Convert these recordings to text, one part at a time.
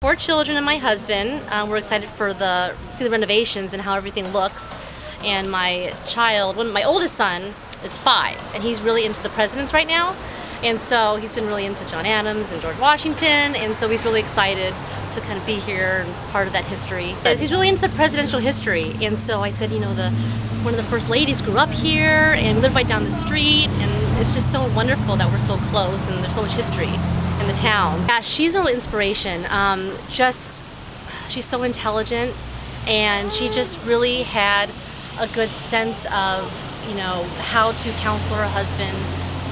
4 children and my husband. We're excited for see the renovations and how everything looks. And my oldest son is 5, and he's really into the presidents right now. And so he's been really into John Adams and George Washington, and so he's really excited to kind of be here and part of that history. He's really into the presidential history, and so I said, you know, one of the first ladies grew up here, and we live right down the street, and it's just so wonderful that we're so close, and there's so much history in the town. Yeah, she's a real inspiration. She's so intelligent, and she just really had a good sense of, you know, how to counsel her husband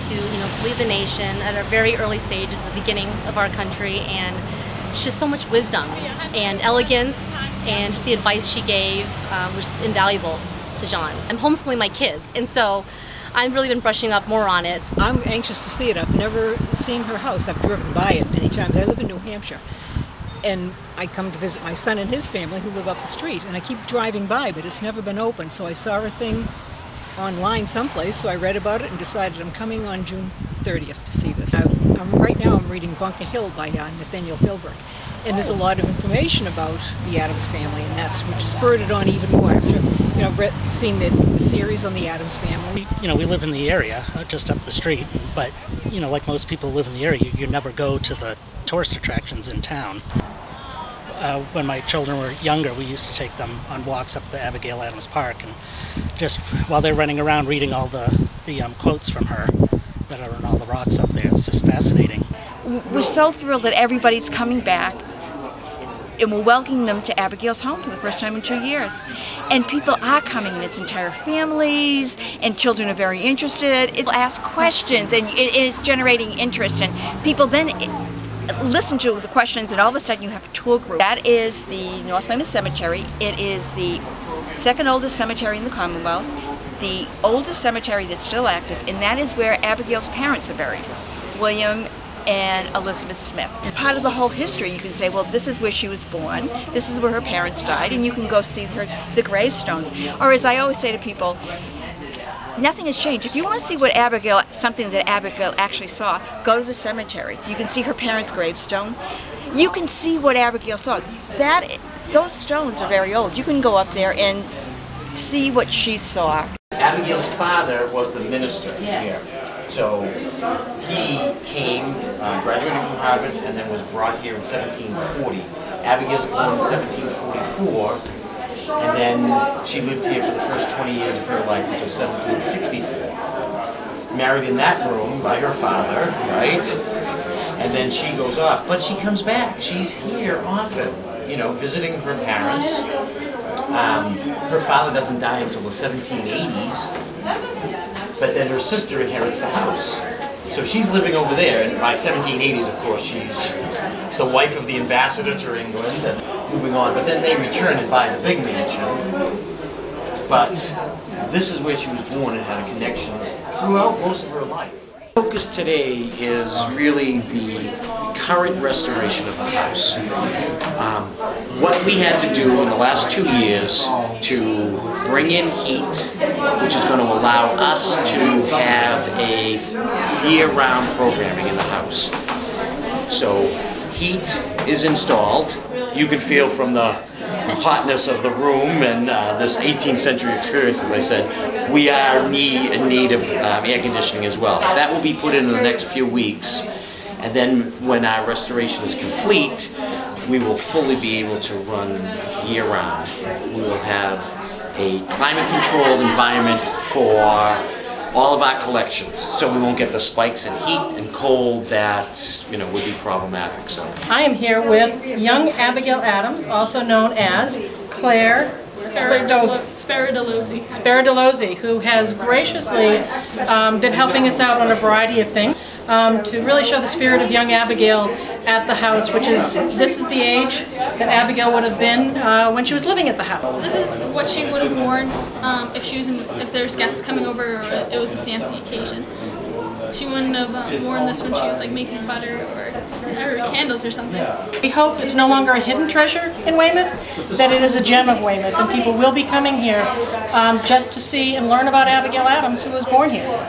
to lead the nation at a very early stage, at the beginning of our country, and she's just so much wisdom and elegance, and just the advice she gave was invaluable to John. I'm homeschooling my kids, and so I've really been brushing up more on it. I'm anxious to see it. I've never seen her house. I've driven by it many times. I live in New Hampshire, and I come to visit my son and his family who live up the street, and I keep driving by, but it's never been open. So I saw a thing online someplace, so I read about it and decided I'm coming on June 30th to see this. Right now I'm reading Bunker Hill by Nathaniel Philbrick, and there's a lot of information about the Adams family, and that which spurred it on even more after I've seen the series on the Adams family. We live in the area, just up the street, but like most people who live in the area, you never go to the tourist attractions in town. When my children were younger, we used to take them on walks up the Abigail Adams Park, and just while they're running around reading all the quotes from her that are on all the rocks up there, it's just fascinating. We're so thrilled that everybody's coming back, and we're welcoming them to Abigail's home for the first time in 2 years. And people are coming, and it's entire families, and children are very interested. It'll ask questions, and it's generating interest, and people then listen to the questions, and all of a sudden you have a tour group. That is the North Weymouth Cemetery. It is the second oldest cemetery in the Commonwealth, the oldest cemetery that's still active, and that is where Abigail's parents are buried, William and Elizabeth Smith. It's part of the whole history. You can say, well, this is where she was born, this is where her parents died, and you can go see the gravestones. Or as I always say to people, nothing has changed. If you want to see something that Abigail actually saw, go to the cemetery. You can see her parents' gravestone. You can see what Abigail saw. Those stones are very old. You can go up there and see what she saw. Abigail's father was the minister here. So he came, graduated from Harvard, and then was brought here in 1740. Abigail's born in 1744. And then she lived here for the first 20 years of her life until 1764. Married in that room by her father, right? And then she goes off. But she comes back. She's here often, visiting her parents. Her father doesn't die until the 1780s. But then her sister inherits the house. So she's living over there, and by 1780s, of course, she's the wife of the ambassador to England and moving on. But then they return and buy the big mansion. But this is where she was born and had a connection throughout most of her life. The focus today is really the current restoration of the house. What we had to do in the last 2 years to bring in heat, which is going to allow us to have a year-round programming in the house. So heat is installed. You can feel from the hotness of the room and this 18th century experience, as I said, we are in need of air conditioning as well. That will be put in the next few weeks, and then when our restoration is complete, we will fully be able to run year-round. We will have a climate-controlled environment for all of our collections, so we won't get the spikes in heat and cold that would be problematic. So I am here with young Abigail Adams, also known as Claire Spiridolozzi, who has graciously been helping us out on a variety of things to really show the spirit of young Abigail at the house, this is the age that Abigail would have been when she was living at the house. This is what she would have worn if there's guests coming over or it was a fancy occasion. She wouldn't have worn this when she was like making butter or candles or something. We hope it's no longer a hidden treasure in Weymouth, that it is a gem of Weymouth, and people will be coming here just to see and learn about Abigail Adams, who was born here.